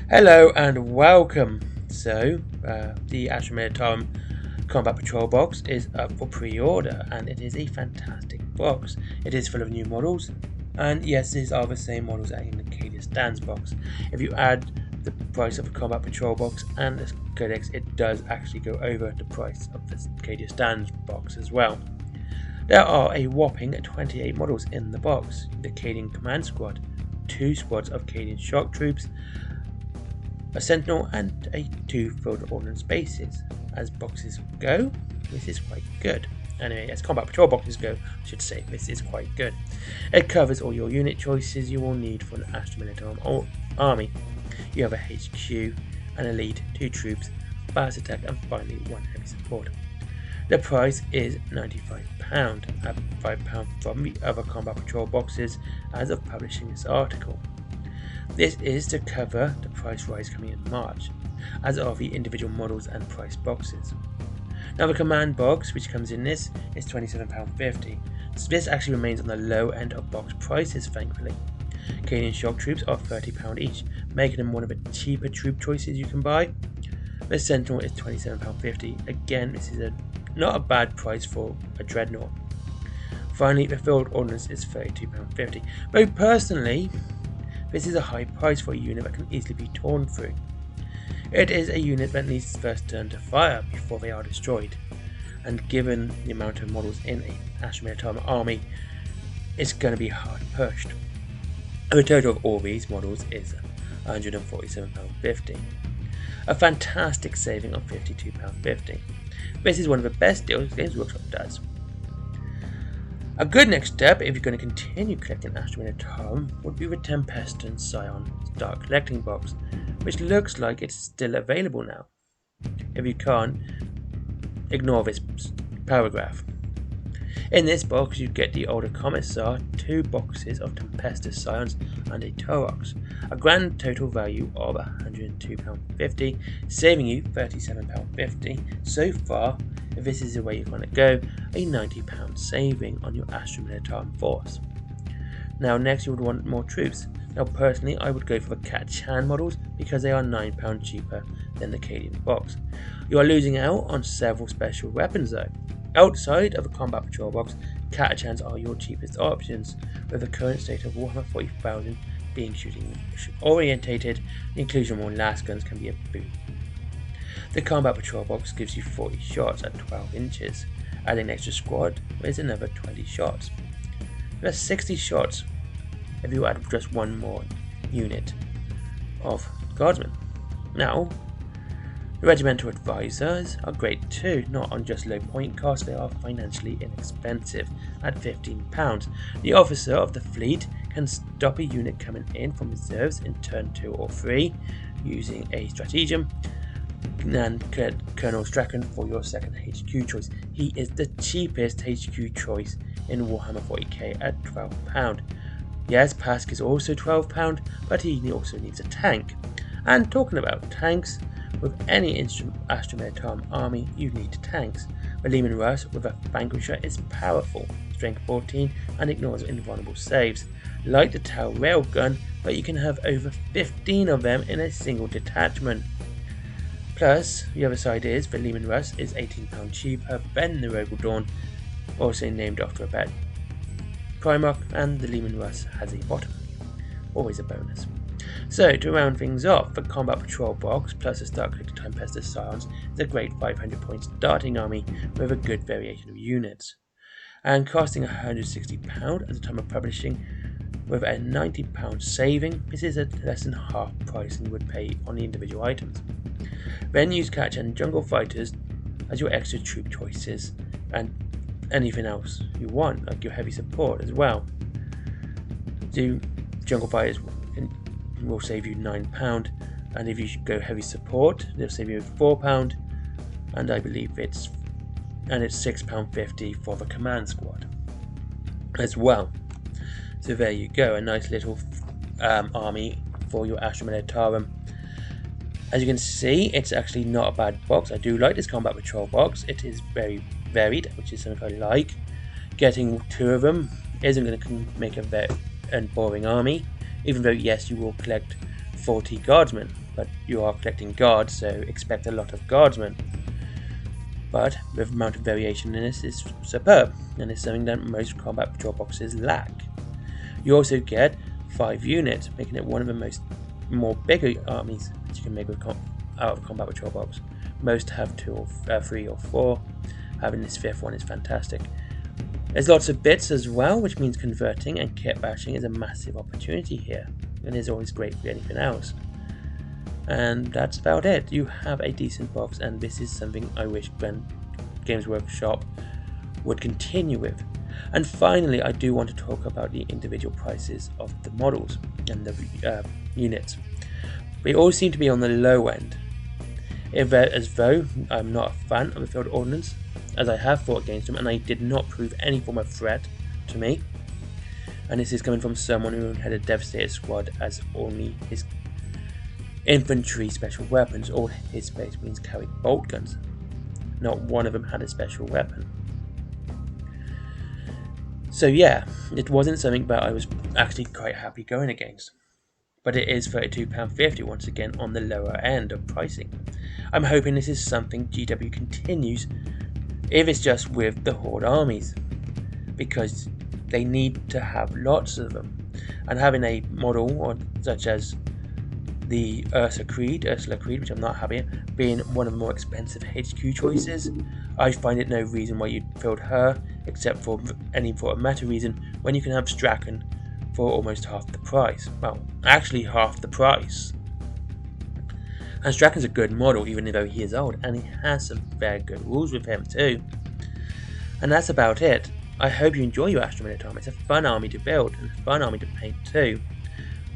Hello and welcome. The Astra Militarum Combat Patrol box is up for pre-order, and it is a fantastic box. It is full of new models, and yes, these are the same models as in the Cadia Stands box. If you add the price of the Combat Patrol box and the Codex, it does actually go over the price of the Cadia Stands box as well. There are a whopping 28 models in the box: the Cadian Command Squad, 2 squads of Cadian Shock Troops, a Sentinel, and 2 field ordnance bases. As boxes go, this is quite good. Anyway, as combat patrol boxes go, I should say, this is quite good. It covers all your unit choices you will need for an Astra Militarum army. You have a HQ, an elite, 2 troops, fast attack, and finally 1 heavy support. The price is £95, up £5 from the other combat patrol boxes as of publishing this article. This is to cover the price rise coming in March, as are the individual models and price boxes. Now the command box, which comes in this, is £27.50, so this actually remains on the low end of box prices, thankfully. Cadian Shock Troops are £30 each, making them one of the cheaper troop choices you can buy. The Sentinel is £27.50, again this is not a bad price for a Dreadnought. Finally, the Field Ordnance is £32.50, though personally, this is a high price for a unit that can easily be torn through. It is a unit that needs first turn to fire before they are destroyed, and given the amount of models in an Astra Militarum army, it's going to be hard pushed. The total of all these models is £147.50, a fantastic saving of £52.50. This is one of the best deals Games Workshop does. A good next step, if you're going to continue collecting Astra Militarum, would be the Tempestan Scion Start Collecting box, which looks like it's still available now. If you can't, ignore this paragraph. In this box, you get the older Commissar, 2 boxes of Tempestus Scions, and a Taurox, a grand total value of £102.50, saving you £37.50. So far, if this is the way you're going to go, a £90 saving on your Astra Militarum force. Now next you would want more troops. Now personally I would go for the Cat-Chan models because they are £9 cheaper than the Cadian box. You are losing out on several special weapons though. Outside of the Combat Patrol box, Cat-Chans are your cheapest options, with the current state of Warhammer 40,000 being shooting orientated. The inclusion of more last guns can be a boon. The Combat Patrol box gives you 40 shots at 12 inches. Adding an extra squad is another 20 shots. That's 60 shots if you add just one more unit of Guardsmen. Now, the Regimental Advisors are great too, not on just low point cost, they are financially inexpensive at £15. The Officer of the Fleet can stop a unit coming in from reserves in turn 2 or 3 using a stratagem, and Colonel Strachan for your second HQ choice. He is the cheapest HQ choice in Warhammer 40k at £12. Yes, Pask is also £12, but he also needs a tank. And talking about tanks, with any Astra Militarum army, you need tanks. The Lehman Russ with a Vanquisher is powerful, strength 14, and ignores invulnerable saves, like the Tau Railgun, but you can have over 15 of them in a single detachment. Plus, the other side is the Lehman Russ is £18 cheaper than the Rogal Dawn, also named after a bad Primarch, and the Lehman Russ has a bottom, always a bonus. So, to round things off, the Combat Patrol box plus the Start Collecting Tempestus Scions is a great 500 point starting army with a good variation of units, and costing £160 at the time of publishing, with a £90 saving. This is at less than half price than you would pay on the individual items. Then use Catch and Jungle Fighters as your extra troop choices, and anything else you want, like your heavy support as well. Do Jungle Fighters will save you £9, and if you go heavy support, they'll save you £4, and I believe it's £6.50 for the command squad as well. So there you go, a nice little army for your Astra Militarum. As you can see, it's actually not a bad box. I do like this Combat Patrol box. It is very varied, which is something I like. Getting 2 of them isn't going to make a boring army, even though yes, you will collect 40 guardsmen, but you are collecting guards, so expect a lot of guardsmen. But the amount of variation in this is superb, and is something that most combat patrol boxes lack. You also get 5 units, making it one of the more bigger armies that you can make out of combat patrol box. Most have 2 or 3 or 4. Having this 5th one is fantastic. There's lots of bits as well, which means converting and kit bashing is a massive opportunity here, and is always great for anything else. And that's about it. You have a decent box, and this is something I wish Games Workshop would continue with. And finally, I do want to talk about the individual prices of the models and the units. They all seem to be on the low end. As though I'm not a fan of the field ordnance, as I have fought against them, and they did not prove any form of threat to me. And this is coming from someone who had a devastated squad as only his infantry special weapons. All his Space Marines carried bolt guns. Not one of them had a special weapon. So yeah, it wasn't something that I was actually quite happy going against. But it is £32.50 once again on the lower end of pricing. I'm hoping this is something GW continues, if it's just with the Horde armies, because they need to have lots of them. And having a model such as the Ursula Creed, which I'm not happy at, being one of the more expensive HQ choices, I find it no reason why you'd build her, except for any sort of meta reason, when you can have Strachan for almost half the price. Well, actually half the price. And Strachan's a good model, even though he is old, and he has some very good rules with him too. And that's about it. I hope you enjoy your Astra Militarum. It's a fun army to build, and a fun army to paint too.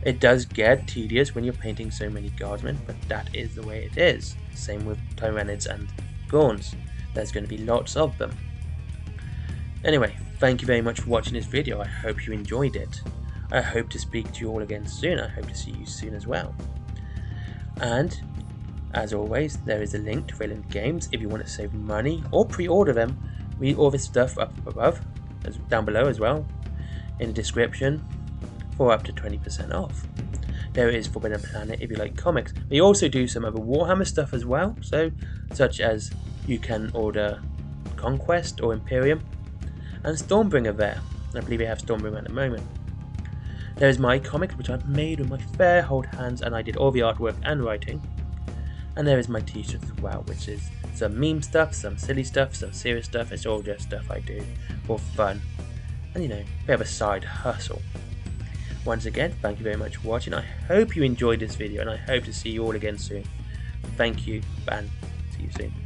It does get tedious when you're painting so many guardsmen, but that is the way it is. Same with Tyranids and Gorns. There's going to be lots of them. Anyway, thank you very much for watching this video. I hope you enjoyed it. I hope to speak to you all again soon. I hope to see you soon as well. And as always, there is a link to Wayland Games if you want to save money or pre-order them. Read all this stuff up above, down below as well, in the description, for up to 20% off. There is Forbidden Planet if you like comics. They also do some other Warhammer stuff as well, such as you can order Conquest or Imperium, and Stormbringer there. I believe they have Stormbringer at the moment. There is my comics, which I've made with my fair old hands, and I did all the artwork and writing. And there is my t-shirts as well, which is some meme stuff, some silly stuff, some serious stuff. It's all just stuff I do for fun, and you know, a bit of a side hustle. Once again, thank you very much for watching. I hope you enjoyed this video, and I hope to see you all again soon. Thank you, and see you soon.